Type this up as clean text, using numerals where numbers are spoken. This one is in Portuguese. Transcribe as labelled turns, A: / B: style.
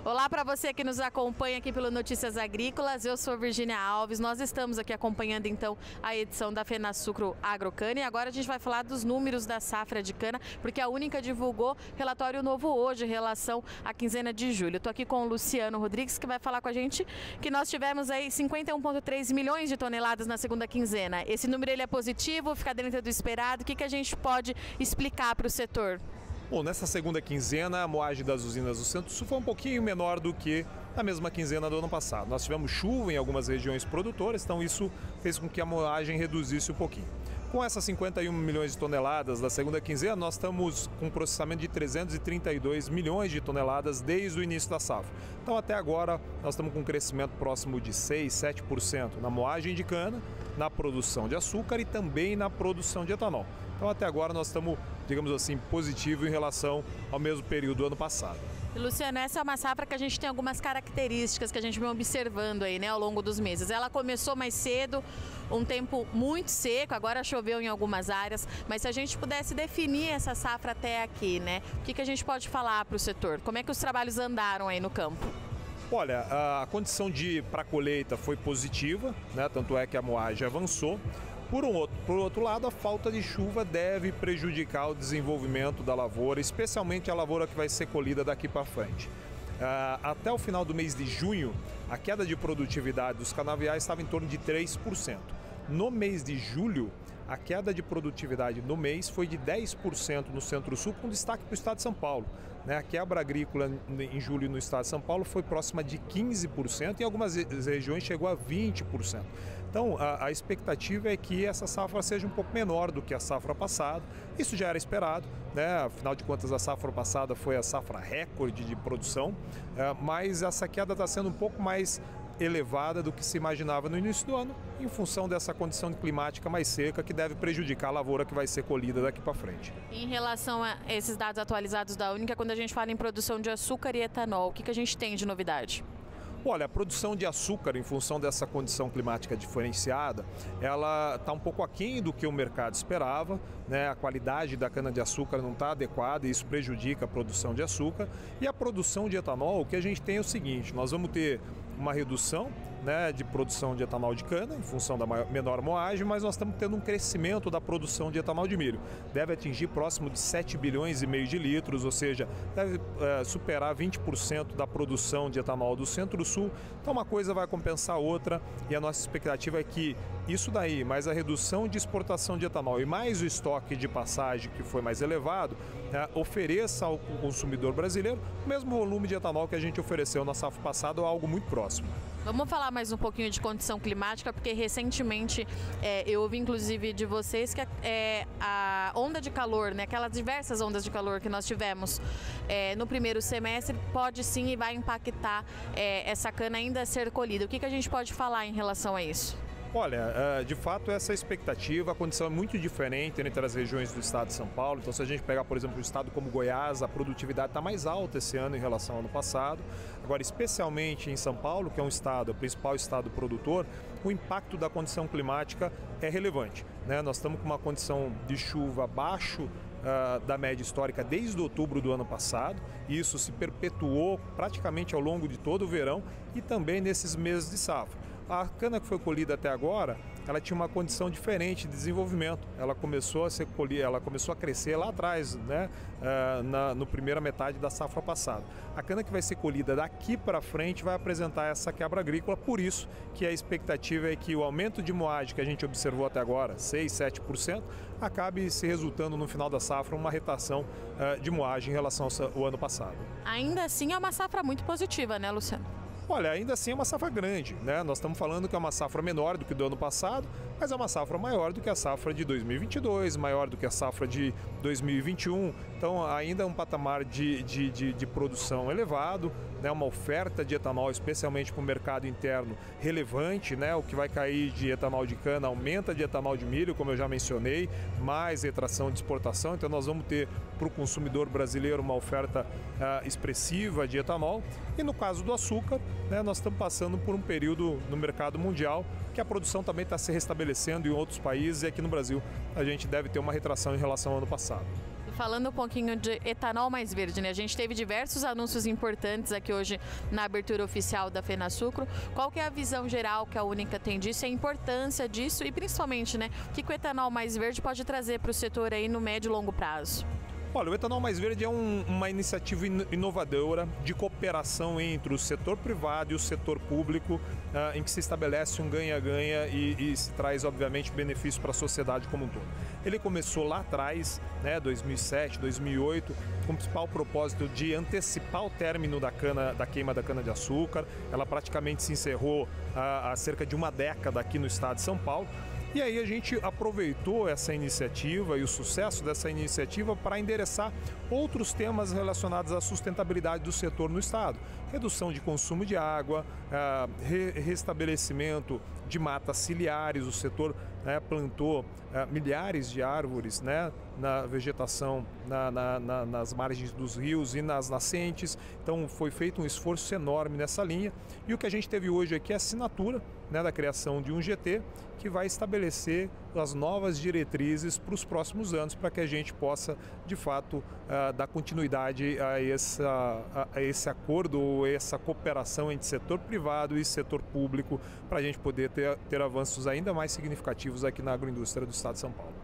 A: Olá para você que nos acompanha aqui pelo Notícias Agrícolas, eu sou Virgínia Alves, nós estamos aqui acompanhando então a edição da FENASUCRO Agrocana e agora a gente vai falar dos números da safra de cana, porque a Única divulgou relatório novo hoje em relação à quinzena de julho. Estou aqui com o Luciano Rodrigues, que vai falar com a gente que nós tivemos aí 51,3 milhões de toneladas na segunda quinzena. Esse número ele é positivo, fica dentro do esperado, o que a gente pode explicar para o setor?
B: Bom, nessa segunda quinzena, a moagem das usinas do Centro-Sul foi um pouquinho menor do que na mesma quinzena do ano passado. Nós tivemos chuva em algumas regiões produtoras, então isso fez com que a moagem reduzisse um pouquinho. Com essas 51 milhões de toneladas da segunda quinzena, nós estamos com um processamento de 332 milhões de toneladas desde o início da safra. Então, até agora, nós estamos com um crescimento próximo de 6, 7% na moagem de cana, na produção de açúcar e também na produção de etanol. Então, até agora, nós estamos, digamos assim, positivo em relação ao mesmo período do ano passado.
A: Luciano, essa é uma safra que a gente tem algumas características que a gente vem observando aí, né, ao longo dos meses. Ela começou mais cedo, um tempo muito seco, agora choveu em algumas áreas, mas se a gente pudesse definir essa safra até aqui, né, o que a gente pode falar para o setor? Como é que os trabalhos andaram aí no campo?
B: Olha, a condição para a colheita foi positiva, né, tanto é que a moagem avançou. Por outro lado, a falta de chuva deve prejudicar o desenvolvimento da lavoura, especialmente a lavoura que vai ser colhida daqui para frente. Até o final do mês de junho, a queda de produtividade dos canaviais estava em torno de 3%. No mês de julho, a queda de produtividade no mês foi de 10% no Centro-Sul, com destaque para o estado de São Paulo. A quebra agrícola em julho no estado de São Paulo foi próxima de 15%, e em algumas regiões chegou a 20%. Então, a expectativa é que essa safra seja um pouco menor do que a safra passada. Isso já era esperado, né? Afinal de contas, a safra passada foi a safra recorde de produção, mas essa queda está sendo um pouco mais elevada do que se imaginava no início do ano, em função dessa condição climática mais seca que deve prejudicar a lavoura que vai ser colhida daqui para frente.
A: Em relação a esses dados atualizados da Única, quando a gente fala em produção de açúcar e etanol, o que a gente tem de novidade?
B: Olha, a produção de açúcar, em função dessa condição climática diferenciada, ela está um pouco aquém do que o mercado esperava, né? A qualidade da cana-de-açúcar não está adequada e isso prejudica a produção de açúcar. E a produção de etanol, o que a gente tem é o seguinte: nós vamos ter uma redução, né, de produção de etanol de cana, em função da menor moagem, mas nós estamos tendo um crescimento da produção de etanol de milho. Deve atingir próximo de 7 bilhões e meio de litros, ou seja, deve superar 20% da produção de etanol do Centro-Sul. Então uma coisa vai compensar a outra e a nossa expectativa é que isso daí, mais a redução de exportação de etanol e mais o estoque de passagem que foi mais elevado, ofereça ao consumidor brasileiro o mesmo volume de etanol que a gente ofereceu na safra passada ou algo muito próximo.
A: Vamos falar mais um pouquinho de condição climática, porque recentemente eu ouvi inclusive de vocês que a onda de calor, né, aquelas diversas ondas de calor que nós tivemos no primeiro semestre, pode sim e vai impactar essa cana ainda a ser colhida. O que a gente pode falar em relação a isso?
B: Olha, de fato essa expectativa, a condição é muito diferente entre as regiões do estado de São Paulo. Então, se a gente pegar, por exemplo, um estado como Goiás, a produtividade está mais alta esse ano em relação ao ano passado. Agora, especialmente em São Paulo, que é um estado, o principal estado produtor, o impacto da condição climática é relevante, né? Nós estamos com uma condição de chuva abaixo da média histórica desde outubro do ano passado. Isso se perpetuou praticamente ao longo de todo o verão e também nesses meses de safra. A cana que foi colhida até agora, ela tinha uma condição diferente de desenvolvimento. Ela começou a ser colhida, ela começou a crescer lá atrás, né, no primeira metade da safra passada. A cana que vai ser colhida daqui para frente vai apresentar essa quebra agrícola, por isso que a expectativa é que o aumento de moagem que a gente observou até agora, 6, 7%, acabe se resultando no final da safra uma retração de moagem em relação ao ano passado.
A: Ainda assim é uma safra muito positiva, né, Luciano?
B: Olha, ainda assim é uma safra grande, né? Nós estamos falando que é uma safra menor do que do ano passado, mas é uma safra maior do que a safra de 2022, maior do que a safra de 2021. Então, ainda é um patamar de produção elevado, né? Uma oferta de etanol, especialmente para o mercado interno, relevante, né? O que vai cair de etanol de cana aumenta de etanol de milho, como eu já mencionei, mais retração de exportação. Então, nós vamos ter para o consumidor brasileiro uma oferta expressiva de etanol. E no caso do açúcar, né, nós estamos passando por um período no mercado mundial que a produção também está se restabelecendo estabelecendo em outros países, e aqui no Brasil a gente deve ter uma retração em relação ao ano passado.
A: Falando um pouquinho de etanol mais verde, né? A gente teve diversos anúncios importantes aqui hoje na abertura oficial da FenaSucro. Qual que é a visão geral que a Única tem disso, a importância disso e principalmente, né, o que o etanol mais verde pode trazer para o setor aí no médio e longo prazo?
B: Olha, o Etanol Mais Verde é uma iniciativa inovadora de cooperação entre o setor privado e o setor público, em que se estabelece um ganha-ganha e se traz, obviamente, benefício para a sociedade como um todo. Ele começou lá atrás, 2007, 2008, com o principal propósito de antecipar o término da queima da cana-de-açúcar. Ela praticamente se encerrou há cerca de uma década aqui no estado de São Paulo. E aí a gente aproveitou essa iniciativa e o sucesso dessa iniciativa para endereçar outros temas relacionados à sustentabilidade do setor no estado. Redução de consumo de água, restabelecimento de matas ciliares, o setor plantou milhares de árvores na vegetação, nas margens dos rios e nas nascentes. Então foi feito um esforço enorme nessa linha, e o que a gente teve hoje aqui é a assinatura da criação de um GT que vai estabelecer as novas diretrizes para os próximos anos, para que a gente possa, de fato, dar continuidade a esse acordo, ou essa cooperação entre setor privado e setor público, para a gente poder ter avanços ainda mais significativos aqui na agroindústria do estado de São Paulo.